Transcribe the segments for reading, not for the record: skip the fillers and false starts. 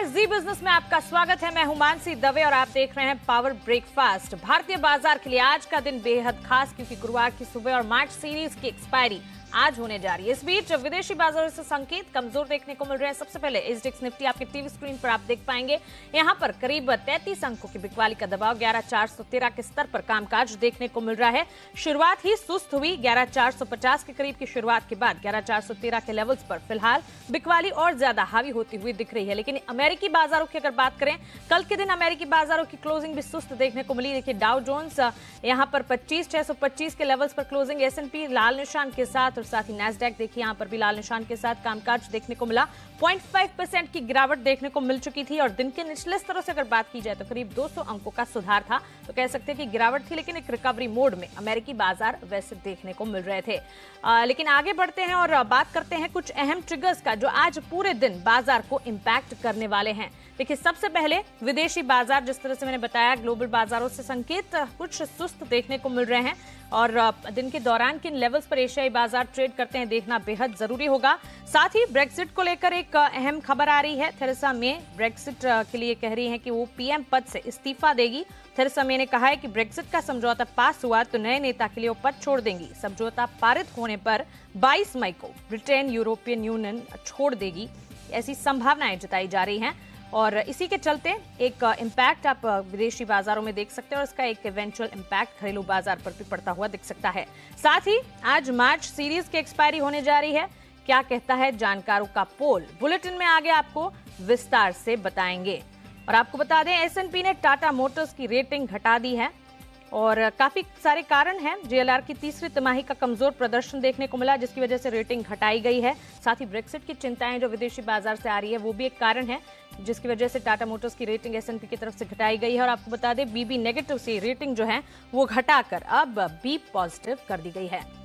नमस्कार, जी बिजनेस में आपका स्वागत है। मैं हूं मानसी दवे और आप देख रहे हैं पावर ब्रेकफास्ट। भारतीय बाजार के लिए आज का दिन बेहद खास, क्योंकि गुरुवार की सुबह और मार्च सीरीज की एक्सपायरी आज होने जा रही है। इस बीच विदेशी बाजारों से संकेत कमजोर देखने को मिल रहे हैं। सबसे पहले एसडीएक्स निफ्टी आपके टीवी स्क्रीन पर आप देख पाएंगे। यहां पर करीब 33 अंकों की बिकवाली का दबाव 11,413 के स्तर पर कामकाज देखने को मिल रहा है। शुरुआत ही सुस्त हुई 11,450 के करीब की शुरुआत के बाद 11,413 के लेवल्स पर फिलहाल बिकवाली और ज्यादा हावी होती हुई दिख रही है। लेकिन अमेरिकी बाजारों की अगर बात करें, कल के दिन अमेरिकी बाजारों की क्लोजिंग भी सुस्त देखने को मिली। देखिए, डाउ जोन्स यहां पर 25,625 के लेवल्स पर क्लोजिंग, एसएनपी लाल निशान के साथ, और साथ ही नैस्डैक देखिए यहां पर भी लाल निशान के साथ कामकाज देखने को मिला। 0.5% की गिरावट देखने को मिल चुकी थी और दिन के निचले स्तरों से अगर बात की जाए तो करीब 200 अंकों का सुधार था। तो कह सकते हैं कि गिरावट थी, लेकिन एक रिकवरी मोड में अमेरिकी बाजार वैसे देखने को मिल रहे थे। लेकिन आगे बढ़ते हैं और बात करते हैं कुछ अहम ट्रिगर्स का जो आज पूरे दिन बाजार को इंपैक्ट करने वाले हैं। देखिए, सबसे पहले विदेशी बाजार, जिस तरह से मैंने बताया, ग्लोबल बाजारों से संकेत कुछ सुस्त देखने को मिल रहे हैं और दिन के दौरान किन लेवल्स पर एशियाई बाजार ट्रेड करते हैं देखना बेहद जरूरी होगा। साथ ही ब्रेक्सिट को लेकर एक अहम खबर आ रही है। थेरेसा मे ब्रेक्सिट के लिए कह रही हैं कि वो पीएम पद से इस्तीफा देगी। थेरेसा मे ने कहा है कि ब्रेक्सिट का समझौता पास हुआ तो नए नेता के लिए वो पद छोड़ देंगी। समझौता पारित होने पर 22 मई को ब्रिटेन यूरोपियन यूनियन छोड़ देगी, ऐसी संभावनाएं जताई जा रही हैं। और इसी के चलते एक इम्पैक्ट आप विदेशी बाजारों में देख सकते हैं और इसका एक इवेंचुअल इम्पैक्ट घरेलू बाजार पर भी पड़ता हुआ दिख सकता है। साथ ही आज मार्च सीरीज की एक्सपायरी होने जा रही है। क्या कहता है जानकारों का पोल, बुलेटिन में आगे आपको विस्तार से बताएंगे। और आपको बता दें, एसएनपी ने टाटा मोटर्स की रेटिंग घटा दी है और काफी सारे कारण हैं। जेएलआर की तीसरी तिमाही का कमजोर प्रदर्शन देखने को मिला, जिसकी वजह से रेटिंग घटाई गई है। साथ ही ब्रेक्सिट की चिंताएं जो विदेशी बाजार से आ रही है, वो भी एक कारण है, जिसकी वजह से टाटा मोटर्स की रेटिंग एसएनपी की तरफ से घटाई गई है। और आपको बता दें, बीबी नेगेटिव से रेटिंग जो है वो घटाकर अब बी पॉजिटिव कर दी गई है।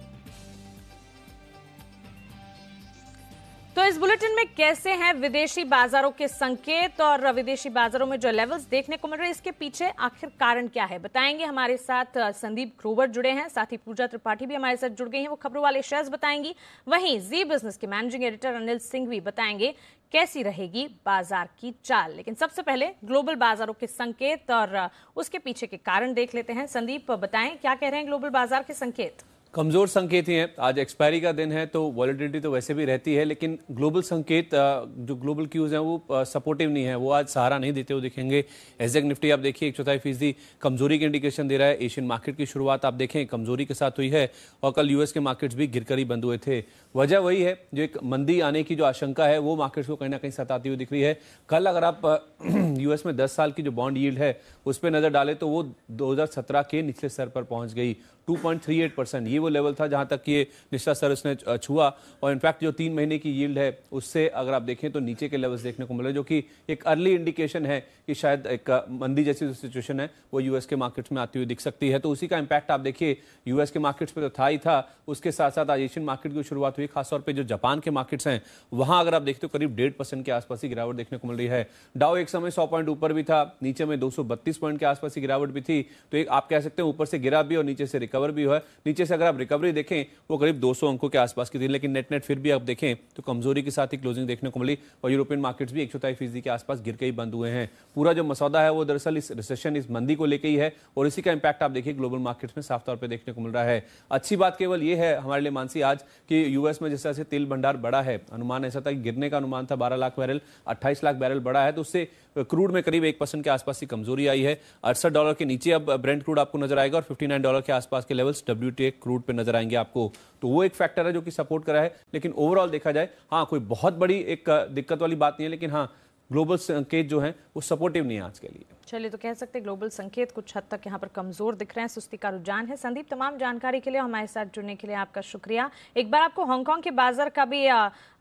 तो इस बुलेटिन में कैसे हैं विदेशी बाजारों के संकेत और विदेशी बाजारों में जो लेवल्स देखने को मिल रहे हैं, इसके पीछे आखिर कारण क्या है, बताएंगे। हमारे साथ संदीप ग्रोवर जुड़े हैं, साथ ही पूजा त्रिपाठी भी हमारे साथ जुड़ गई हैं, वो खबरों वाले शेयर्स बताएंगी। वहीं जी बिजनेस के मैनेजिंग एडिटर अनिल सिंह भी बताएंगे कैसी रहेगी बाजार की चाल। लेकिन सबसे पहले ग्लोबल बाजारों के संकेत और उसके पीछे के कारण देख लेते हैं। संदीप, बताएं क्या कह रहे हैं ग्लोबल बाजार के संकेत। कमजोर संकेत ही हैं। आज एक्सपायरी का दिन है तो वॉलेटिलिटी तो वैसे भी रहती है, लेकिन ग्लोबल संकेत जो ग्लोबल क्यूज हैं वो सपोर्टिव नहीं है, वो आज सहारा नहीं देते हुए दिखेंगे। एसडीएक्स निफ्टी आप देखिए 1/4% कमजोरी की इंडिकेशन दे रहा है। एशियन मार्केट की शुरुआत आप देखें कमजोरी के साथ हुई है और कल यूएस के मार्केट्स भी गिरकर ही बंद हुए थे। वजह वही है, जो एक मंदी आने की जो आशंका है वो मार्केट्स को कहीं ना कहीं सताती हुई दिख रही है। कल अगर आप यूएस में 10 साल की जो बॉन्ड यील्ड है उस पर नजर डालें तो वो 2017 के निचले स्तर पर पहुंच गई, 2.38%। ये वो लेवल था जहां तक ये निचला स्तर उसने छुआ और इनफैक्ट जो 3 महीने की यील्ड है उससे अगर आप देखें तो नीचे के लेवल्स देखने को मिले, जो कि एक अर्ली इंडिकेशन है कि शायद एक मंदी जैसी जो सिचुएशन है वो यूएस के मार्केट्स में आती हुई दिख सकती है। तो उसी का इंपैक्ट आप देखिए यूएस के मार्केट्स पे तो था ही था, उसके साथ साथ आज एशियन मार्केट की शुरुआत हुई। खासतौर पर जो जापान के मार्केट्स हैं वहां अगर आप देखते हो करीब 1.5% के आसपास ही गिरावट देखने को मिल रही है। डाउ एक समय 100 पॉइंट ऊपर भी था, नीचे में 232 पॉइंट के आसपास की गिरावट भी थी। तो एक आप कह सकते हैं ऊपर से गिरा भी और नीचे से रिकवर भी हुआ है। नीचे से अगर आप रिकवरी देखें वो करीब 200 अंकों के आसपास की थी, लेकिन नेट फिर भी आप देखें तो कमजोरी के साथ ही क्लोजिंग देखने को मिली और यूरोपियन मार्केट्स भी 1/4% के आसपास गिर के ही बंद हुए हैं। पूरा जो मसौदा है वो दरअसल इस रिसेशन, इस मंदी को लेकर ही है और इसी का इंपैक्ट आप देखिए ग्लोबल मार्केट्स में साफ तौर पर देखने को मिल रहा है। अच्छी बात केवल ये है हमारे लिए मानसी आज कि यूएस में जिस तरह से तेल भंडार बढ़ा है, अनुमान ऐसा था कि गिरने का अनुमान था 12 लाख बैरल, 28 लाख बैरल बढ़ा है, तो उससे क्रूड में करीब 1% के आसपास की कमजोरी आई है। $68 के नीचे अब ब्रेंट क्रूड आपको नजर आएगा और $59 के आसपास के लेवल्स WTI क्रूड पे नजर आएंगे आपको। तो वो एक फैक्टर है जो कि सपोर्ट करा है। लेकिन ओवरऑल देखा जाए, हाँ कोई बहुत बड़ी एक दिक्कत वाली बात नहीं है, लेकिन हाँ ग्लोबल संकेत जो है वो सपोर्टिव नहीं है आज के लिए। चलिए, तो कह सकते हैं ग्लोबल संकेत कुछ हद तक यहाँ पर कमजोर दिख रहे हैं, सुस्ती का रुझान है। संदीप, तमाम जानकारी के लिए हमारे साथ जुड़ने के लिए आपका शुक्रिया। एक बार आपको हांगकांग के बाजार का भी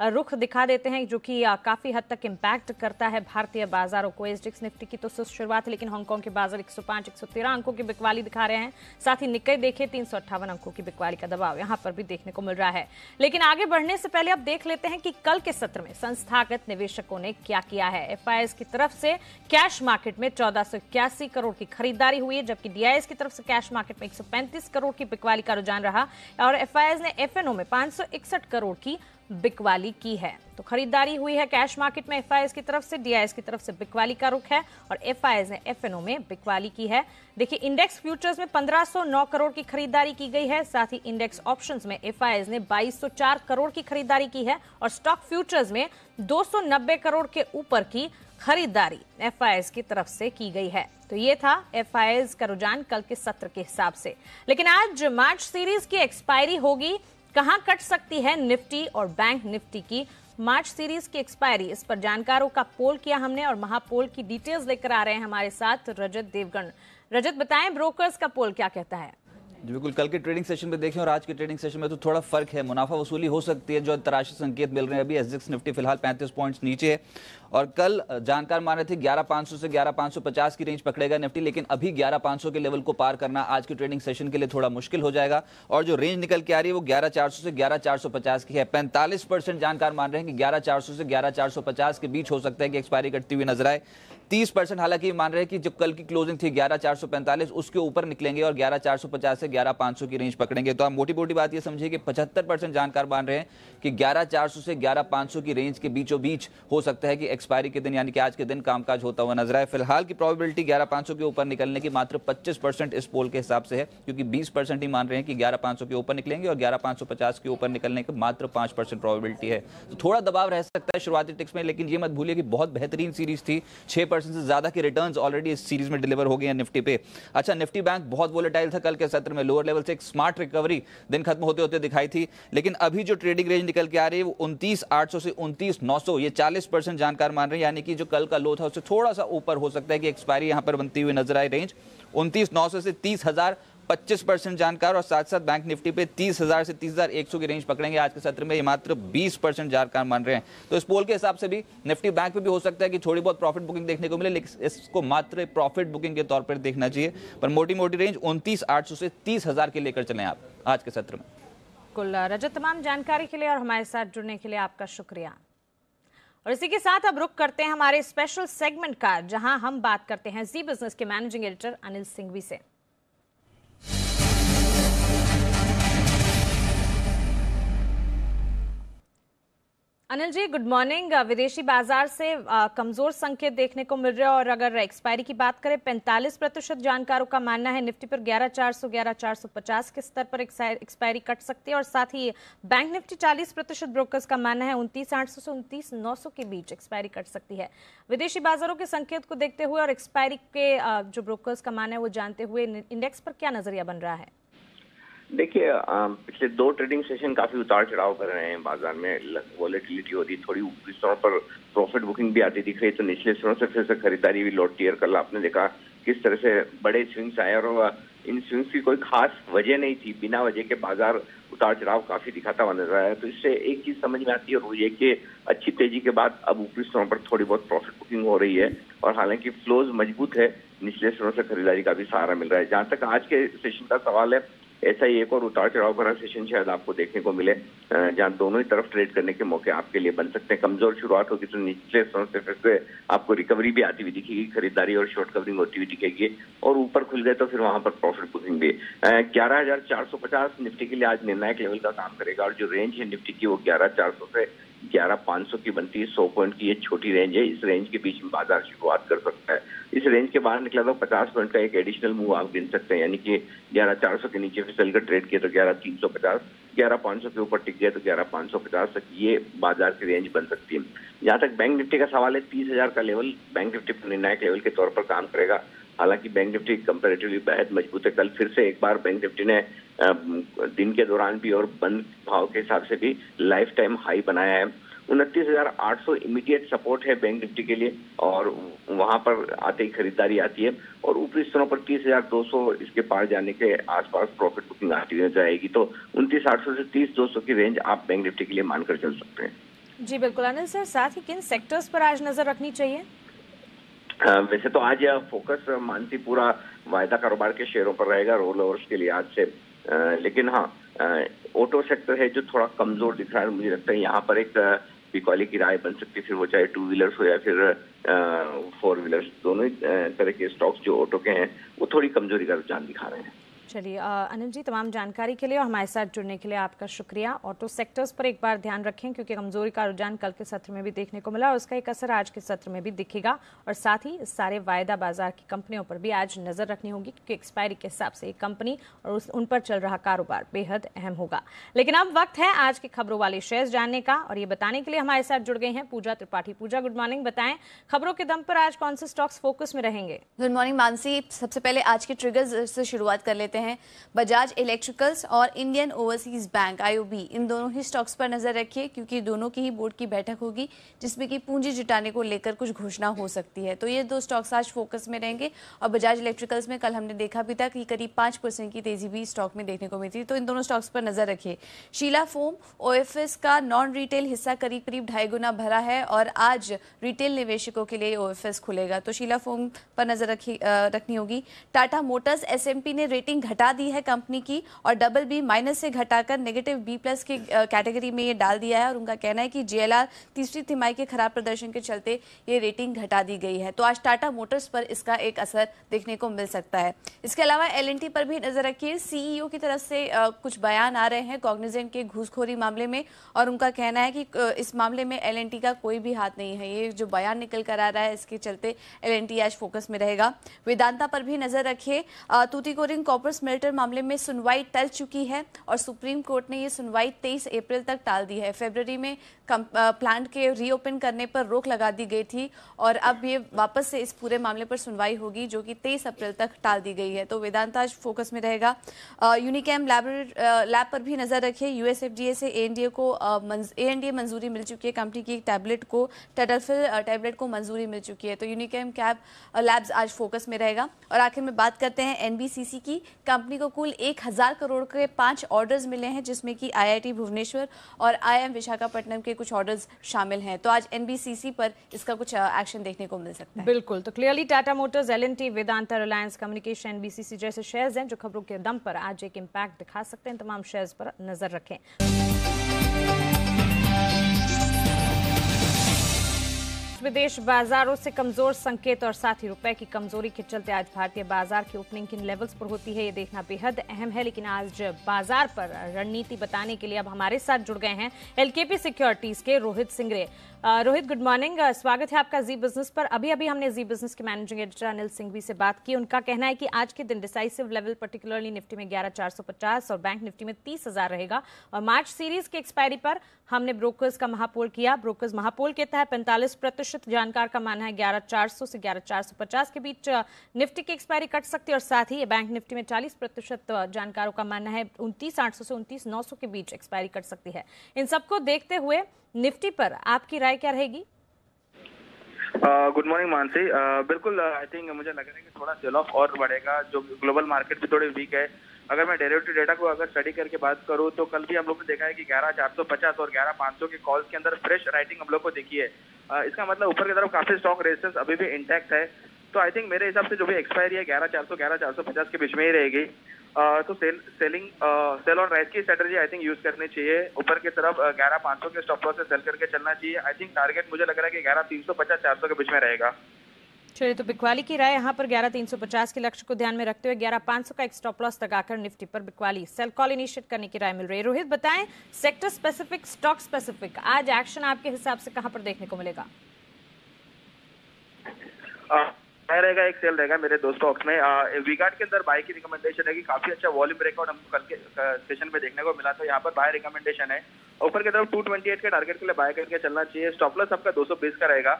रुख दिखा देते हैं, जो कि काफी हद तक इम्पैक्ट करता है भारतीय बाजारों को। एसडीएक्स निफ्टी की तो सुस्त शुरुआत है, लेकिन हांगकांग के बाजार 105-113 अंकों की बिकवाली दिखा रहे हैं। साथ ही निक्केई देखिए 358 अंकों की बिकवाली का दबाव यहाँ पर भी देखने को मिल रहा है। लेकिन आगे बढ़ने से पहले अब देख लेते हैं कि कल के सत्र में संस्थागत निवेशकों ने क्या किया है। एफआईआई की तरफ से कैश मार्केट में 1481 करोड़ की खरीदारी हुई है, जबकि डीआईएस की तरफ से कैश मार्केट में 135 करोड़ की बिकवाली का रुझान रहा और एफआईआई ने एफएनओ में 561 करोड़ की बिकवाली की है। तो खरीदारी हुई है कैश मार्केट में एफआईएस की तरफ से, डीआईएस की तरफ से बिकवाली का रुख है और एफआईएस ने एफएनओ में बिकवाली की है। देखिए, इंडेक्स फ्यूचर्स में 1509 करोड़ की खरीदारी की गई है। साथ ही इंडेक्स ऑप्शंस में एफआईएस ने 2204 करोड़ की खरीदारी की है और स्टॉक फ्यूचर्स में 290 करोड़ के ऊपर की खरीदारी एफआईएस की तरफ से की गई है। तो ये था एफआईएस का रुझान कल के सत्र के हिसाब से। लेकिन आज मार्च सीरीज की एक्सपायरी होगी, कहां कट सकती है निफ्टी और बैंक निफ्टी की मार्च सीरीज की एक्सपायरी, इस पर जानकारों का पोल किया हमने और महापोल की डिटेल्स लेकर आ रहे हैं हमारे साथ रजत देवगन। रजत, बताएं ब्रोकर्स का पोल क्या कहता है? बिल्कुल, कल के ट्रेडिंग सेशन में देखें और आज के ट्रेडिंग सेशन में तो थोड़ा फर्क है। मुनाफा वसूली हो सकती है, जो अंतर्राष्ट्रीय संकेत मिल रहे हैं। अभी एसजेक्स निफ्टी फिलहाल 35 पॉइंट्स नीचे है और कल जानकार मान रहे थे 11500 से 11550 की रेंज पकड़ेगा निफ्टी, लेकिन अभी 11500 के लेवल को पार करना आज के ट्रेडिंग सेशन के लिए थोड़ा मुश्किल हो जाएगा और जो रेंज निकल के आ रही है वो 11400 से 11450 की है। 45% जानकार मान रहे हैं कि 11400 से 11450 के बीच हो सकता है कि एक्सपायरी करती हुई नजर आए। 30% हालांकि मान रहे हैं कि जो कल की क्लोजिंग थी 11445 उसके ऊपर निकलेंगे और 11450 से 11500 की रेंज पकड़ेंगे। तो आप मोटी मोटी बात ये समझिए कि 75% जानकार मान रहे हैं कि 11400 से 11500 की रेंज के बीचों बीच हो सकता है कि एक्सपायरी के दिन यानी कि आज के दिन कामकाज होता हुआ नजर आए। फिलहाल की प्रोबेबिलिटी 11500 के ऊपर निकलने की मात्र 25% इस पोल के हिसाब से है, क्योंकि 20% ही मान रहे हैं कि 11500 के ऊपर निकलेंगे और 11550 के ऊपर निकलने की मात्र 5% प्रोबेबिलिटी है। तो थोड़ा दबाव रह सकता है शुरुआती टिक्स में, लेकिन ये मत भूलिए कि बहुत बेहतरीन सीरीज थी। 6% से ज्यादा के रिटर्न्स ऑलरेडी इस सीरीज में डिलीवर हो गए हैं निफ्टी पे। अच्छा, निफ्टी बैंक बहुत वोलेटाइल था कल के सत्र में, लोअर लेवल से एक स्मार्ट रिकवरी दिन खत्म होते होते दिखाई थी, लेकिन अभी जो ट्रेडिंग रेंज निकल के आ रही है वो 29800 से 29900, ये 40% जानकार मान रहे हैं, यानी कि जो कल का लो था उससे थोड़ा सा ऊपर हो सकता है कि एक्सपायरी यहां पर बनती हुई नजर आए। रेंज 29900 से 30000, 25% जानकार और साथ साथ बैंक निफ्टी पे 30000 से 30100 की रेंज पकड़ेंगे आज के सत्र में, ये मात्र 20% जानकार मान रहे हैं। तो इस पोल के हिसाब से भी निफ्टी बैंक पे भी हो सकता है कि थोड़ी बहुत प्रॉफिट बुकिंग देखने को मिले, लेकिन इसको मात्र प्रॉफिट बुकिंग के तौर पर देखना चाहिए। पर मोटी मोटी रेंज 29800 से 30000 के लेकर चलें आप आज के सत्र में। कुल रजत, तमाम जानकारी के लिए और हमारे साथ जुड़ने के लिए आपका शुक्रिया। और इसी के साथ अब रुक करते हैं हमारे स्पेशल सेगमेंट का, जहां हम बात करते हैं जी बिजनेस के मैनेजिंग एडिटर अनिल सिंघवी से। Anil ji, good morning. विदेशी बाजार से कमजोर संकेत देखने को मिल रहे हैं और अगर एक्सपायरी की बात करें 45% जानकारों का मानना है निफ्टी पर 11400 11450 के स्तर पर एक्सपायरी कट सकती है और साथ ही बैंक निफ्टी 40% ब्रोकर्स का मानना है 29800 से 29900 के बीच एक्सपायरी कट सकती है। विदेशी बाजारों के संकेत को देखते हुए और एक्सपायरी के जो ब्रोकर्स का मानना है वो जानते हुए इंडेक्स पर क्या नजरिया बन रहा है? देखिए, पिछले 2 ट्रेडिंग सेशन काफी उतार चढ़ाव कर रहे हैं बाजार में। वॉलेटिलिटी हो रही, थोड़ी ऊपरी स्तरों पर प्रॉफिट बुकिंग भी आती दिख रही, तो निचले स्तरों से फिर से खरीदारी भी लौटती है। कल आपने देखा किस तरह से बड़े स्विंग्स आए और इन स्विंग्स की कोई खास वजह नहीं थी, बिना वजह के बाजार उतार चढ़ाव काफी दिखाता हुआ नजर आया। तो इससे एक चीज समझ में आती है और वो ये कि अच्छी तेजी के बाद अब ऊपरी स्तरों पर थोड़ी बहुत प्रॉफिट बुकिंग हो रही है और हालांकि फ्लोज मजबूत है, निचले स्तरों से खरीदारी का भी सहारा मिल रहा है। जहां तक आज के सेशन का सवाल है, ऐसा ही एक और उतार चढ़ाव भरा सेशन शायद आपको देखने को मिले, जहां दोनों ही तरफ ट्रेड करने के मौके आपके लिए बन सकते हैं। कमजोर शुरुआत होगी तो निचले स्तरों से फिर से आपको रिकवरी भी आती हुई दिखेगी, खरीदारी और शॉर्ट कवरिंग होती हुई दिखेगी और ऊपर खुल गए तो फिर वहां पर प्रॉफिट बुकिंग भी। 11450 निफ्टी के लिए आज निर्णायक लेवल का काम करेगा और जो रेंज है निफ्टी की वो 11400 से 11500 की बनती है। 100 पॉइंट की ये छोटी रेंज है, इस रेंज के बीच में बाजार शुरुआत कर सकता है। इस रेंज के बाहर निकला तो 50 पॉइंट का एक एडिशनल मूव आप गिन सकते हैं, यानी कि 11400 के नीचे फिसल कर ट्रेड किया तो 11350, 11500 के ऊपर टिक गया तो 11550 तक ये बाजार की रेंज बन सकती है। जहां तक बैंक निफ्टी का सवाल है, 30000 का लेवल बैंक निफ्टी पर निर्णायक लेवल के तौर पर काम करेगा। हालांकि बैंक निफ्टी कंपैरेटिवली बेहद मजबूत है। कल फिर से एक बार बैंक निफ्टी ने दिन के दौरान भी और बंद भाव के हिसाब से भी लाइफ टाइम हाई बनाया है। 29,800 इमीडिएट सपोर्ट है बैंक निफ्टी के लिए और वहां पर आते ही खरीदारी आती है और ऊपरी स्तरों पर 30,200 इसके पार जाने के आसपास प्रॉफिट बुकिंग आती नजर आएगी। तो 29,800 से 30,200 की रेंज आप बैंक निफ्टी के लिए मानकर चल सकते हैं। जी बिल्कुल अनिल सर, साथ ही किन सेक्टर्स पर आज नजर रखनी चाहिए? वैसे तो आज फोकस मानसीपुरा वायदा कारोबार के शेयरों पर रहेगा रोल ओवर्स के लिहाज से, लेकिन हाँ ऑटो सेक्टर है जो थोड़ा कमजोर दिख रहा है। मुझे लगता है यहाँ पर एक बिकॉली की राय बन सकती है, फिर वो चाहे 2 व्हीलर्स हो या फिर 4 व्हीलर्स, दोनों ही तरह के स्टॉक्स जो ऑटो के हैं वो थोड़ी कमजोरी का रुझान दिखा रहे हैं। चलिए अनिल जी, तमाम जानकारी के लिए और हमारे साथ जुड़ने के लिए आपका शुक्रिया। ऑटो सेक्टर्स पर एक बार ध्यान रखें क्योंकि कमजोरी का रुझान कल के सत्र में भी देखने को मिला और उसका एक असर आज के सत्र में भी दिखेगा और साथ ही सारे वायदा बाजार की कंपनियों पर भी आज नजर रखनी होगी क्योंकि एक्सपायरी के हिसाब से एक कंपनी और उन पर चल रहा कारोबार बेहद अहम होगा। लेकिन अब वक्त है आज की खबरों वाले शेयर्स जानने का और ये बताने के लिए हमारे साथ जुड़ गई हैं पूजा त्रिपाठी। पूजा, गुड मॉर्निंग। बताएं खबरों के दम पर आज कौन से स्टॉक्स फोकस में रहेंगे? Good morning Mansi. सबसे पहले आज के ट्रिगर्स से शुरुआत कर लेते हैं। बजाज इलेक्ट्रिकल्स और इंडियन ओवरसीज बैंक आईओबी, इन दोनों ही स्टॉक्स पर नजर रखिए क्योंकि दोनों की ही बोर्ड की बैठक होगी जिसमें कि पूंजी जुटाने को लेकर कुछ घोषणा हो सकती है। तो ये दो स्टॉक्स आज फोकस में रहेंगे। और बजाज इलेक्ट्रिकल्स में कल हमने देखा भी था कि करीब 5% की तेजी भी स्टॉक में देखने को मिली थी, तो इन दोनों स्टॉक्स पर नजर रखिए। शीला फोम ओएफएस का नॉन रिटेल हिस्सा करीब 2.5 गुना भरा है और आज रिटेल निवेशकों के लिए ओएफएस खुलेगा, तो शीला फोम पर नजर रखनी होगी। टाटा मोटर्स एसएमपी ने रेटिंग घटा दी है कंपनी की और BB- से घटाकर -B+ की कैटेगरी में ये डाल दिया है और उनका कहना है कि JLR तीसरी तिमाही के खराब प्रदर्शन के चलते ये रेटिंग घटा दी गई है। तो आज टाटा मोटर्स पर इसका एक असर देखने को मिल सकता है। इसके अलावा L&T पर भी नजर रखिए। CEO की तरफ से कुछ बयान आ रहे हैं कॉग्निजेंट के घूसखोरी मामले में और उनका कहना है कि इस मामले में L&T का कोई भी हाथ नहीं है। ये जो बयान निकल कर आ रहा है इसके चलते L&T आज फोकस में रहेगा। वेदांता पर भी नजर रखिए। तूतीकोरिन कॉपर स्मेल्टर मामले में सुनवाई टल चुकी है और सुप्रीम कोर्ट ने ये सुनवाई 23 अप्रैल तक टाल दी है। फरवरी में प्लांट के रीओपन करने पर रोक लगा दी गई थी और अब ये वापस से इस पूरे मामले पर सुनवाई होगी जो कि 23 अप्रैल तक टाल दी गई है। तो वेदांता आज फोकस में रहेगा। यूनिकैम लैब पर भी नजर रखिए। यूएसएफडीए से ANDA मंजूरी मिल चुकी है। कंपनी की एक टैबलेट को टेडल्फिल टैबलेट को मंजूरी मिल चुकी है, तो यूनिकैम लैब्स आज फोकस में रहेगा। और आखिर में बात करते हैं NBCC की। कंपनी को कुल 1000 करोड़ के 5 ऑर्डर्स मिले हैं जिसमें कि IIT भुवनेश्वर और IIM विशाखापट्टनम के कुछ ऑर्डर्स शामिल हैं। तो आज NBCC पर इसका कुछ एक्शन देखने को मिल सकता है। बिल्कुल, तो clearly Tata Motors, L&T, Vedanta, Reliance communication, NBCC जैसे शेयर्स हैं जो खबरों के दम पर आज एक इम्पैक्ट दिखा सकते हैं। तमाम शेयर्स पर नजर रखें। विदेश बाजारों से कमजोर संकेत और साथ ही रुपए की कमजोरी के चलते आज भारतीय बाजार की ओपनिंग किन लेवल्स पर होती है ये देखना बेहद अहम है। लेकिन आज बाजार पर रणनीति बताने के लिए अब हमारे साथ जुड़ गए हैं LKP सिक्योरिटीज के रोहित सिंगरे। Rohit, good morning. स्वागत है आपका जी बिजनेस पर। अभी हमने जी बिजनेस के मैनेजिंग एडिटर अनिल सिंघवी से बात की। उनका कहना है कि आज के दिन डिसाइसिव लेवल पर्टिकुलरली निफ्टी में 11450 और बैंक निफ्टी में 30,000 रहेगा। और मार्च सीरीज की एक्सपायरी पर हमने ब्रोकर्स का महापोल किया। ब्रोकर्स महापोल के तहत 45% जानकार का मानना है 11400 से 11450 के बीच निफ्टी की एक्सपायरी कट सकती है और साथ ही बैंक निफ्टी में 40% जानकारों का मानना है 29,800 से 29,900 के बीच एक्सपायरी कट सकती है। इन सबको देखते हुए निफ्टी पर आपकी राय क्या रहेगी? Good morning Mansi. बिल्कुल, आई थिंक मुझे लग रहा है कि थोड़ा सेल ऑफ और बढ़ेगा। जो ग्लोबल मार्केट भी थोड़ी वीक है। अगर मैं डेरिवेटिव डेटा को अगर स्टडी करके बात करूं तो कल भी हम लोग ने देखा है कि 11450 और 11500 के कॉल्स के अंदर फ्रेश राइटिंग हम लोग को देखी है। इसका मतलब ऊपर की तरफ काफी स्ट्रॉन्ग रेजिस्टेंस अभी भी इंटैक्ट है। तो आई थिंक मेरे हिसाब से जो भी एक्सपायरी है 11400 11450 के बीच में ही रहेगी। तो सेल और राइज की स्ट्रेटजी आई थिंक यूज करनी चाहिए। ऊपर की तरफ 11500 के स्टॉप लॉस से सेल करके चलना चाहिए। आई थिंक टारगेट मुझे लग रहा है कि 11350 400 के बीच में रहेगा। चलिए, तो बिकवाली की राय यहाँ पर 11350 के लक्ष्य को ध्यान में रखते हुए 11500 का एक स्टॉप लॉस लगाकर निफ्टी पर बिकवाली सेल कॉल इनिशिएट करने की राय मिल रही है। रोहित, बताएं सेक्टर स्पेसिफिक, स्टॉक स्पेसिफिक आज एक्शन आपके हिसाब से कहां पर देखने को मिलेगा? रहेगा एक सेल रहेगा मेरे दो स्टॉक्स में। वीगार्ड के अंदर बाय की रिकमेंडेशन है कि काफी अच्छा वॉल्यूम ब्रेकआउट हमको कल के सेशन में देखने को मिला, तो यहाँ पर बाय रिकमेंडेशन है। ऊपर की तरफ 228 के टारगेट के लिए बाय करके चलना चाहिए। स्टॉप लॉस आपका 220 का रहेगा।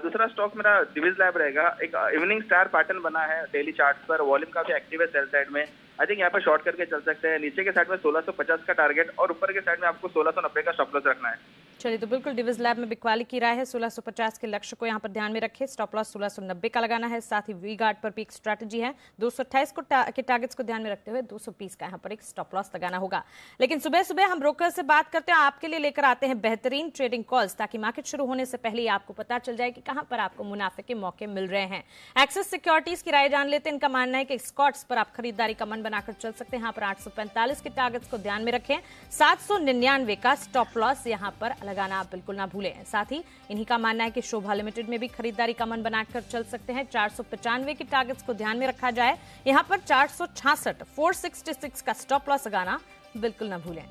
दूसरा स्टॉक मेरा डिविज लैब रहेगा। एक इवनिंग स्टार पैटर्न बना है डेली चार्ट पर, वॉल्यूम काफी एक्टिव है सेल साइड में। आई थिंक यहाँ पर शॉर्ट करके चल सकते हैं। नीचे के साइड में 1650 का टारगेट और ऊपर के साइड में आपको 1690 का स्टॉप लॉस रखना है। चलिए, तो बिल्कुल डिविज लैब में बिकवाली की राय है। 1650 के लक्ष्य को यहाँ पर ध्यान में रखें। स्टॉप लॉस 1690 का लगाना है। साथ ही वी गार्ड पर भी एक स्ट्रैटेजी है। 228 के टारगेट्स को ध्यान में रखते हुए 220 का यहाँ पर एक स्टॉप लॉस लगाना होगा। लेकिन सुबह सुबह हम ब्रोकर से बात करते हैं, आपके लिए लेकर आते हैं बेहतरीन ट्रेडिंग कॉल्स ताकि मार्केट शुरू होने से पहले ही आपको पता चल जाए कि कहां पर आपको मुनाफे के मौके मिल रहे हैं। एक्सिस सिक्योरिटीज की राय जान लेते हैं। इनका मानना है कि स्कॉट्स पर आप खरीदारी का मन बनाकर चल सकते हैं। यहाँ पर 845 के टारगेट्स को ध्यान में रखें। 799 का स्टॉप लॉस यहाँ पर लगाना आप बिल्कुल ना भूलें। साथ ही इन्हीं का मानना है कि शोभा लिमिटेड में भी खरीदारी का मन बनाकर चल सकते हैं। 495 के टारगेट्स को ध्यान में रखा जाए। यहां पर 466 466 का स्टॉप लॉस लगाना बिल्कुल ना भूलें।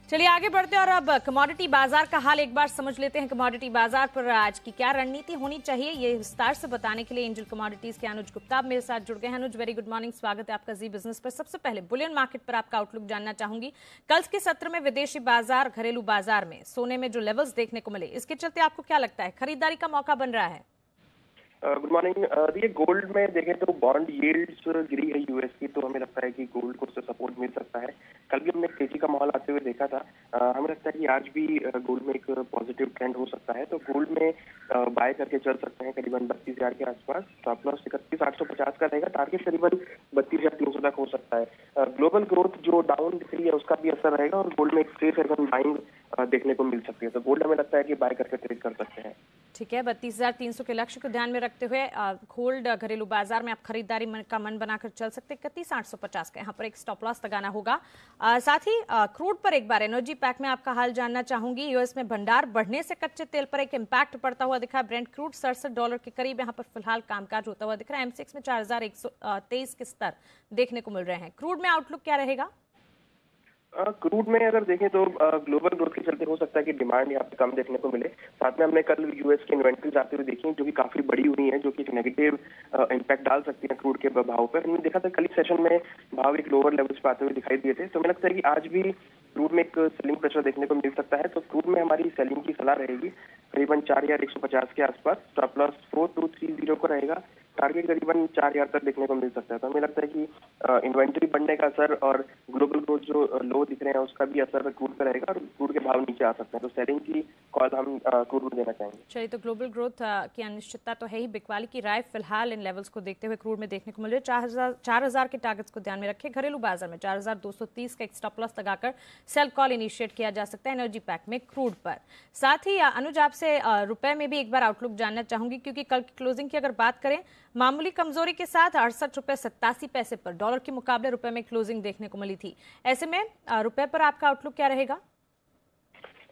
चलिए आगे बढ़ते हैं और अब कमोडिटी बाजार का हाल एक बार समझ लेते हैं। कमोडिटी बाजार पर आज की क्या रणनीति होनी चाहिए, ये विस्तार से बताने के लिए एंजल कमोडिटीज के अनुज गुप्ता मेरे साथ जुड़ गए हैं। अनुज, वेरी गुड मॉर्निंग, स्वागत है आपका जी बिजनेस पर। सबसे पहले बुलियन मार्केट पर आपका आउटलुक जानना चाहूंगी। कल के सत्र में विदेशी बाजार, घरेलू बाजार में सोने में जो लेवल्स देखने को मिले, इसके चलते आपको क्या लगता है खरीदारी का मौका बन रहा है? Good morning. देखिए, गोल्ड में देखें तो बॉन्ड यील्ड्स गिरी है यूएस की, तो हमें लगता है कि गोल्ड को उससे सपोर्ट मिल सकता है। कल भी हमने तेजी का माहौल आते हुए देखा था। हमें लगता है कि आज भी गोल्ड में एक पॉजिटिव ट्रेंड हो सकता है, तो गोल्ड में बाय करके चल सकते हैं करीबन 32,000 के आसपास। स्टॉप लॉस 31,850 का रहेगा, टारगेट करीबन 32,300 तक हो सकता है। ग्लोबल ग्रोथ जो डाउन दिख रही है उसका भी असर रहेगा और गोल्ड में एक सेफ हेवन बाइंग देखने को मिल सकती है, तो गोल्ड हमें लगता है कि बाय करके ट्रेड कर सकते हैं। ठीक है, 32,300 के लक्ष्य को ध्यान में रखते हुए गोल्ड घरेलू बाजार में आप खरीदारी का मन बनाकर चल सकते हैं। 31,850 का यहाँ पर एक स्टॉप लॉस लगाना होगा। साथ ही क्रूड पर एक बार एनर्जी पैक में आपका हाल जानना चाहूंगी। यूएस में भंडार बढ़ने से कच्चे तेल पर एक इम्पैक्ट पड़ता हुआ दिखा है। ब्रेंट क्रूड $67 के करीब यहाँ पर फिलहाल कामकाज होता हुआ दिख रहा है। एमसीएक्स में 4,123 के स्तर देखने को मिल रहे हैं। क्रूड में आउटलुक क्या रहेगा? क्रूड में अगर देखें तो ग्लोबल ग्रोथ के चलते हो सकता है कि डिमांड यहाँ पे कम देखने को मिले। साथ में हमने कल यूएस की इन्वेंट्रीज आते हुए देखी जो कि काफी बड़ी हुई है, जो कि एक नेगेटिव इम्पैक्ट डाल सकती है क्रूड के भाव पर। हमने देखा था कल सेशन में भाव एक लोअर लेवल्स पे आते हुए दिखाई दिए थे, तो हमें लगता है कि आज भी क्रूड में एक सेलिंग प्रेशर देखने को मिल सकता है। तो क्रूड में हमारी सेलिंग की सलाह रहेगी करीबन 4,150 के आसपास। स्टॉप लॉस 4,230 को रहेगा, टारगेट करीबन 4,000 तक देखने को मिल सकता है। तो हमें लगता है कि इन्वेंट्री बढ़ने का असर और ग्लोबल ग्रोथ जो लो दिख रहे हैं उसका भी असर क्रूड पर रहेगा और क्रूड के भाव नीचे आ सकते हैं, तो सेलिंग की कॉल हम क्रूड में देना चाहेंगे। चलिए, तो ग्लोबल ग्रोथ की अनिश्चितता तो है ही। बिकवाली की राय फिलहाल इन लेवल्स को देखते हुए क्रूड में देखने को मिल रही है। 4,000 के टारगेट्स को ध्यान में रखें। घरेलू बाजार में 4,230 का एक स्टॉप लॉस लगाकर सेल कॉल इनिशिएट किया जा सकता है एनर्जी पैक में क्रूड पर। साथ ही अनुज, आपसे रुपए में भी एक बार आउटलुक जानना चाहूंगी, क्योंकि कल की क्लोजिंग की अगर बात करें मामूली कमजोरी के साथ 68.87 पर डॉलर के मुकाबले रुपए में क्लोजिंग देखने को मिली थी। ऐसे में रुपए पर आपका आउटलुक क्या रहेगा?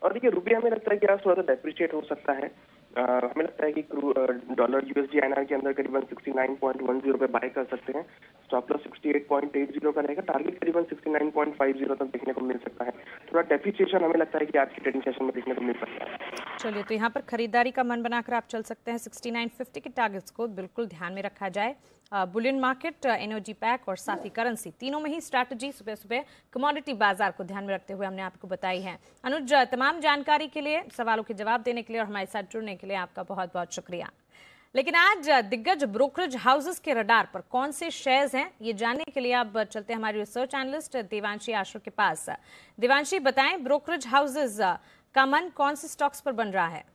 और देखिए, रुपया हमें लगता है कि आज थोड़ा सा डेप्रिशिएट हो सकता है। हमें लगता है कि डॉलर यूएसडी आईएनआर के अंदर करीबन 69.10 पे बाय कर सकते हैं। स्टॉप लॉस 68.80 का रहेगा, टारगेट करीबन 69.50 तक देखने को मिल सकता है। थोड़ा डेप्रिसिएशन हमें लगता है कि आज की ट्रेडिंग सेशन में देखने को मिल सकता है। चलिए, तो यहाँ पर खरीदारी का मन बनाकर आप चल सकते हैं। 6950 के टारगेट्स को बिल्कुल ध्यान में रखा जाए। बुलियन मार्केट, एनर्जी पैक और साथ ही करेंसी, तीनों में ही स्ट्रैटेजी सुबह सुबह कमोडिटी बाजार को ध्यान में रखते हुए हमने आपको बताई है। अनुज, तमाम जानकारी के लिए, सवालों के जवाब देने के लिए और हमारे साथ जुड़ने के लिए आपका बहुत बहुत शुक्रिया। लेकिन आज दिग्गज ब्रोकरेज हाउसेस के रडार पर कौन से शेयर्स हैं, ये जानने के लिए अब चलते हैं हमारे रिसर्च एनालिस्ट देवांशी आश्रम के पास। देवांशी, बताएं ब्रोकरेज हाउसेस का मन कौन से स्टॉक्स पर बन रहा है?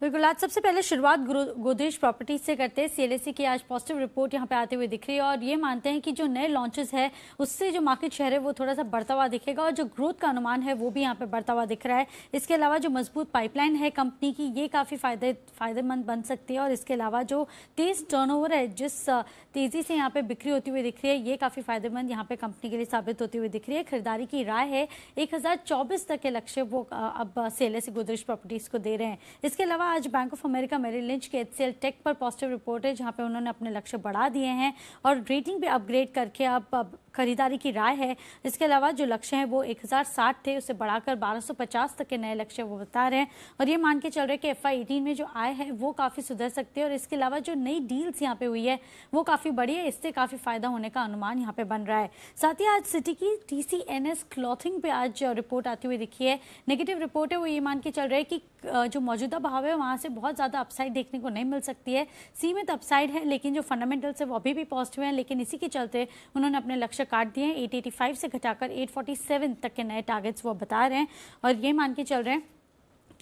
बिल्कुल, आज सबसे पहले शुरुआत गोदरेज प्रॉपर्टीज से करते हैं। सीएलएससी की आज पॉजिटिव रिपोर्ट यहाँ पे आते हुए दिख रही है और ये मानते हैं कि जो नए लॉन्चेस है उससे जो मार्केट शेयर है वो थोड़ा सा बढ़ता हुआ दिखेगा और जो ग्रोथ का अनुमान है वो भी यहाँ पे बढ़ता हुआ दिख रहा है। इसके अलावा जो मजबूत पाइपलाइन है कंपनी की, ये काफ़ी फायदेमंद बन सकती है और इसके अलावा जो तेज टर्नओवर है, जिस तेज़ी से यहाँ पे बिक्री होती हुई दिख रही है, ये काफ़ी फायदेमंद यहाँ पे कंपनी के लिए साबित होती हुई दिख रही है। खरीदारी की राय है 1024 तक के लक्ष्य वो अब सीएलएससी गोदरेज प्रॉपर्टीज को दे रहे हैं। इसके अलावा आज Bank of America Merrill Lynch के HCL टेक पर पॉजिटिव रिपोर्ट है, जहां पे उन्होंने अपने लक्ष्य बढ़ा दिए हैं और रेटिंग पे अपग्रेड करके अब खरीदारी की राय है। इसके अलावा जो लक्ष्य हैं वो 1060 थे, उसे बढ़ाकर 1250 तक के नए लक्ष्य वो बता रहे हैं और ये मान के चल रहे हैं कि FY18 में जो आय है वो काफ़ी सुधर सकती है और इसके अलावा जो नई डील्स यहाँ पे हुई है वो काफ़ी बड़ी है, इससे काफ़ी फायदा होने का अनुमान यहाँ पे बन रहा है। साथ ही आज सिटी की TCNS क्लॉथिंग पे आज रिपोर्ट आती हुई दिखी है। नेगेटिव रिपोर्ट है, वो ये मान के चल रहा है कि जो मौजूदा भाव है वहाँ से बहुत ज़्यादा अपसाइड देखने को नहीं मिल सकती है। सीमित अपसाइड है, लेकिन जो फंडामेंटल्स है वो अभी भी पॉजिटिव हैं, लेकिन इसी के चलते उन्होंने अपने लक्ष्य काट दिए हैं। 885 से घटाकर 847 तक के नए टारगेट्स वो बता रहे हैं और ये मान के चल रहे हैं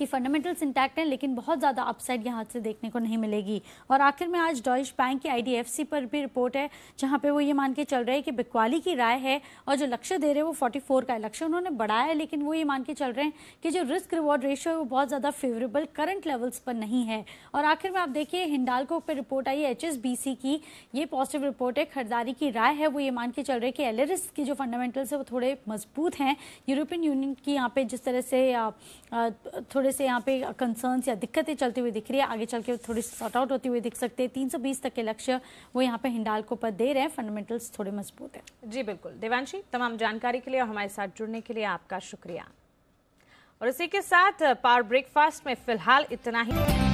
कि फंडामेंटल्स इंटैक्ट हैं, लेकिन बहुत ज़्यादा अपसाइड यहाँ से देखने को नहीं मिलेगी। और आखिर में आज डॉइश बैंक की IDFC पर भी रिपोर्ट है, जहाँ पे वो ये मान के चल रहे हैं कि बिकवाली की राय है और जो लक्ष्य दे रहे हैं वो 44 का लक्ष्य उन्होंने बढ़ाया है, लेकिन वो ये मान के चल रहे हैं कि जो रिस्क रिवॉर्ड रेशियो है वो बहुत ज़्यादा फेवरेबल करंट लेवल्स पर नहीं है। और आखिर में आप देखिए हिंडाल्को पर रिपोर्ट आई है HSBC की, ये पॉजिटिव रिपोर्ट है, खरीदारी की राय है, वो ये मान के चल रहे हैं कि एलएरिस की जो फंडामेंटल्स है वो थोड़े मजबूत हैं। यूरोपियन यूनियन की यहाँ पे जिस तरह से थोड़े से यहाँ पे कंसर्न्स या दिक्कतें चलती हुई दिख रही है, आगे चल के थोड़ी सॉर्ट आउट होती हुई दिख सकते हैं। 320 तक के लक्ष्य वो यहाँ पे हिंडाल्को पर दे रहे हैं, फंडामेंटल्स थोड़े मजबूत है। जी बिल्कुल देवांशी, तमाम जानकारी के लिए और हमारे साथ जुड़ने के लिए आपका शुक्रिया। और इसी के साथ पावर ब्रेकफास्ट में फिलहाल इतना ही।